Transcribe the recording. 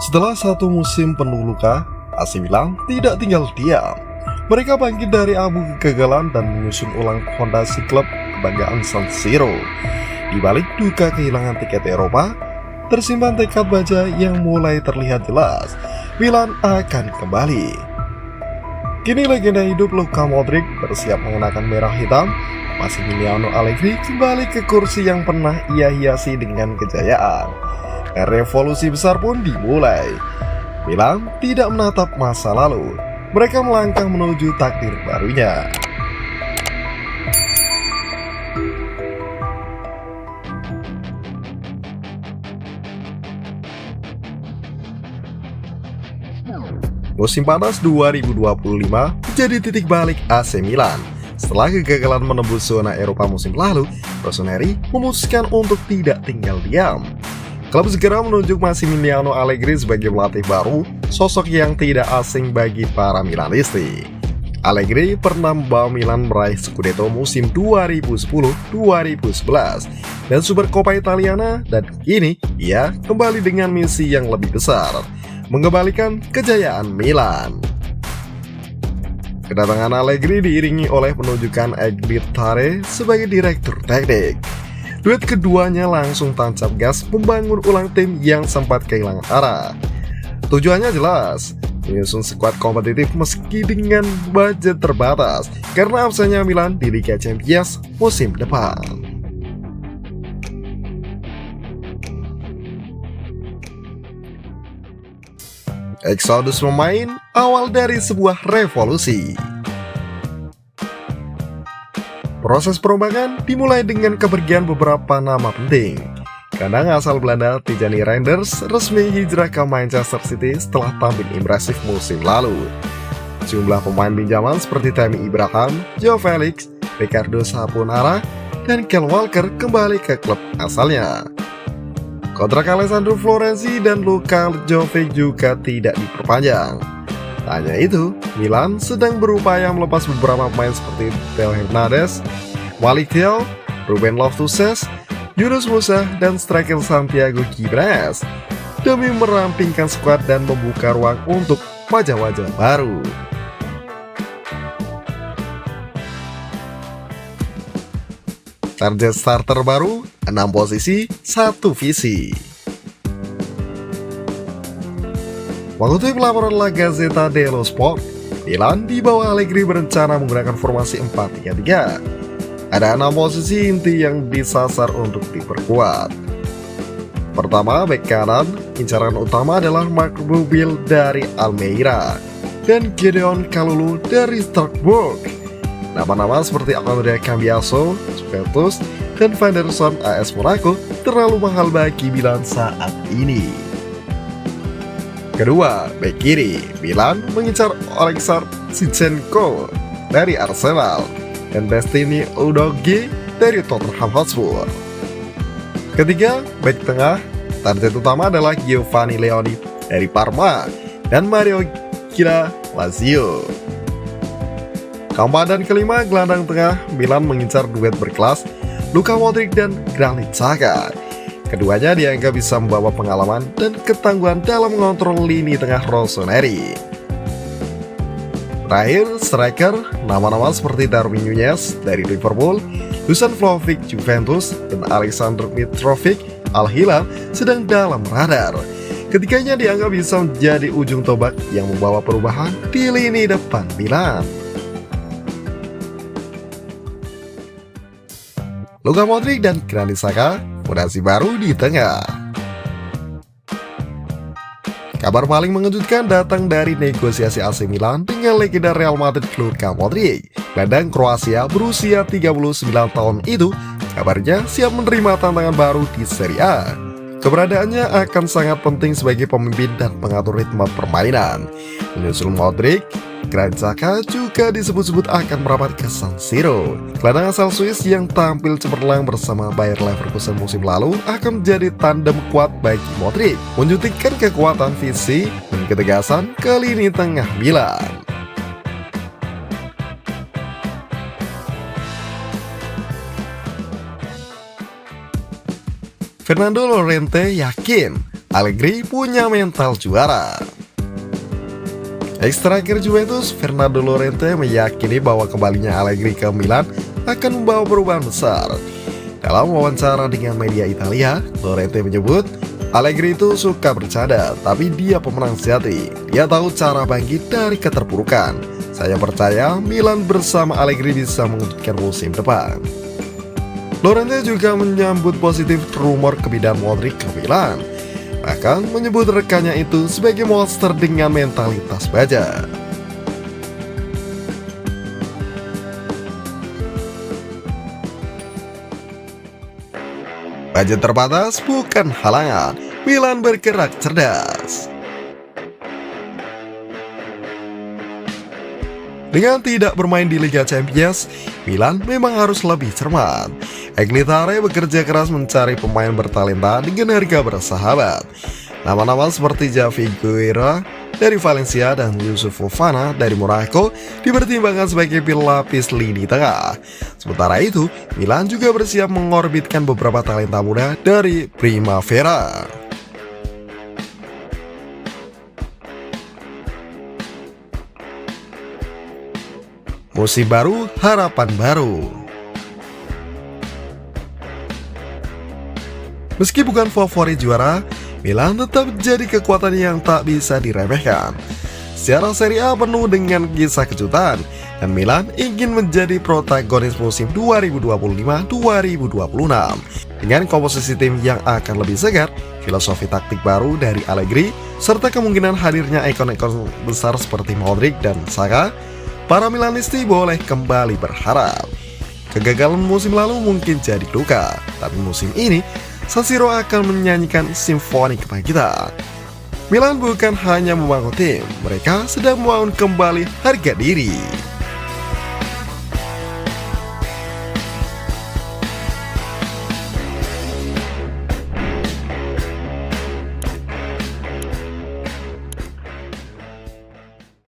Setelah satu musim penuh luka, AC Milan tidak tinggal diam. Mereka bangkit dari abu kegagalan dan menyusun ulang fondasi klub kebanggaan San Siro. Di balik duka kehilangan tiket Eropa, tersimpan tekad baja yang mulai terlihat jelas. Milan akan kembali. Kini legenda hidup Luka Modric bersiap mengenakan merah hitam. Massimiliano Allegri kembali ke kursi yang pernah ia hiasi dengan kejayaan. Revolusi besar pun dimulai. Milan tidak menatap masa lalu. Mereka melangkah menuju takdir barunya. Musim panas 2025 menjadi titik balik AC Milan. Setelah kegagalan menembus zona Eropa musim lalu, Rossoneri memutuskan untuk tidak tinggal diam. Klub segera menunjuk Massimiliano Allegri sebagai pelatih baru, sosok yang tidak asing bagi para Milanisti. Allegri pernah membawa Milan meraih Scudetto musim 2010-2011 dan Supercoppa Italiana, dan kini ia kembali dengan misi yang lebih besar, mengembalikan kejayaan Milan. Kedatangan Allegri diiringi oleh penunjukan Egidio Tare sebagai direktur teknik. Duet keduanya langsung tancap gas membangun ulang tim yang sempat kehilangan arah. Tujuannya jelas, menyusun skuad kompetitif meski dengan budget terbatas karena absennya Milan di Liga Champions musim depan. Eksodus pemain awal dari sebuah revolusi. Proses perombakan dimulai dengan kepergian beberapa nama penting. Gelandang asal Belanda Tijani Reinders resmi hijrah ke Manchester City setelah tampil impresif musim lalu. Jumlah pemain pinjaman seperti Tammy Abraham, Joe Felix, Ricardo Saponara, dan Kyle Walker kembali ke klub asalnya. Kontrak Alessandro Florenzi dan Luka Jovic juga tidak diperpanjang. Tak hanya itu, Milan sedang berupaya melepas beberapa pemain seperti Theo Hernandez, Malik Thiaw, Ruben Loftus-Cheek, Yunus Musa, dan striker Santiago Gimenez demi merampingkan skuad dan membuka ruang untuk wajah-wajah baru. Target starter baru, 6 posisi, 1 visi. Mengutip laporan La Gazzetta dello Sport, Milan di bawah Allegri berencana menggunakan formasi 4-3-3. Ada 6 posisi inti yang disasar untuk diperkuat. Pertama, bek kanan, incaran utama adalah Marc Rubio dari Almeida dan Gideon Kalulu dari Strasbourg. Nama-nama seperti Andrea Cambiaso, Juventus, dan Van der Sar AS Monaco terlalu mahal bagi Milan saat ini. Kedua, bek kiri, Milan mengincar Oleksandr Zinchenko dari Arsenal dan Destiny Udogie dari Tottenham Hotspur. Ketiga, bek tengah, target utama adalah Giovanni Leoni dari Parma dan Mario Kira Lazio. Keempat dan kelima, gelandang tengah, Milan mengincar duet berkelas Luka Modric dan Granit Xhaka. Keduanya dianggap bisa membawa pengalaman dan ketangguhan dalam mengontrol lini tengah Rossoneri. Terakhir, striker, nama-nama seperti Darwin Nunez dari Liverpool, Dusan Vlahovic Juventus, dan Aleksandar Mitrovic Al Hilal sedang dalam radar. Ketiganya dianggap bisa menjadi ujung tombak yang membawa perubahan di lini depan Milan. Luka Modric dan Granit Xhaka, fondasi baru di tengah. Kabar paling mengejutkan datang dari negosiasi AC Milan dengan legenda Real Madrid Luka Modric. Gelandang Kroasia berusia 39 tahun itu kabarnya siap menerima tantangan baru di Serie A. Keberadaannya akan sangat penting sebagai pemimpin dan pengatur ritme permainan. Menyusul Modric, Granit Xhaka juga disebut-sebut akan merapat ke San Siro. Gelandang asal Swiss yang tampil cemerlang bersama Bayer Leverkusen musim lalu akan menjadi tandem kuat bagi Modric, menyuntikkan kekuatan visi dan ketegasan ke lini tengah Milan. Fernando Llorente yakin Allegri punya mental juara. Ex-striker Juventus Fernando Llorente meyakini bahwa kembalinya Allegri ke Milan akan membawa perubahan besar. Dalam wawancara dengan media Italia, Llorente menyebut Allegri itu suka bercanda, tapi dia pemenang sejati. Dia tahu cara bangkit dari keterpurukan. Saya percaya Milan bersama Allegri bisa mengundurkan musim depan. Llorente juga menyambut positif rumor kepindahan Modric ke Milan, bahkan menyebut rekannya itu sebagai monster dengan mentalitas baja. Budget terbatas bukan halangan, Milan bergerak cerdas. Dengan tidak bermain di Liga Champions, Milan memang harus lebih cermat. Agnitare bekerja keras mencari pemain bertalenta dengan harga bersahabat. Nama-nama seperti Javi Guerra dari Valencia dan Yusuf Fofana dari Monaco dipertimbangkan sebagai pelapis lini tengah. Sementara itu, Milan juga bersiap mengorbitkan beberapa talenta muda dari Primavera. Musim baru, harapan baru. Meski bukan favorit juara, Milan tetap jadi kekuatan yang tak bisa diremehkan. Sejarah Serie A penuh dengan kisah kejutan, dan Milan ingin menjadi protagonis musim 2025-2026. Dengan komposisi tim yang akan lebih segar, filosofi taktik baru dari Allegri, serta kemungkinan hadirnya ikon-ikon besar seperti Modric dan Saka, para Milanisti boleh kembali berharap. Kegagalan musim lalu mungkin jadi duka, tapi musim ini San Siro akan menyanyikan simfoni kebangkitan. Milan bukan hanya membangun tim, mereka sedang membangun kembali harga diri.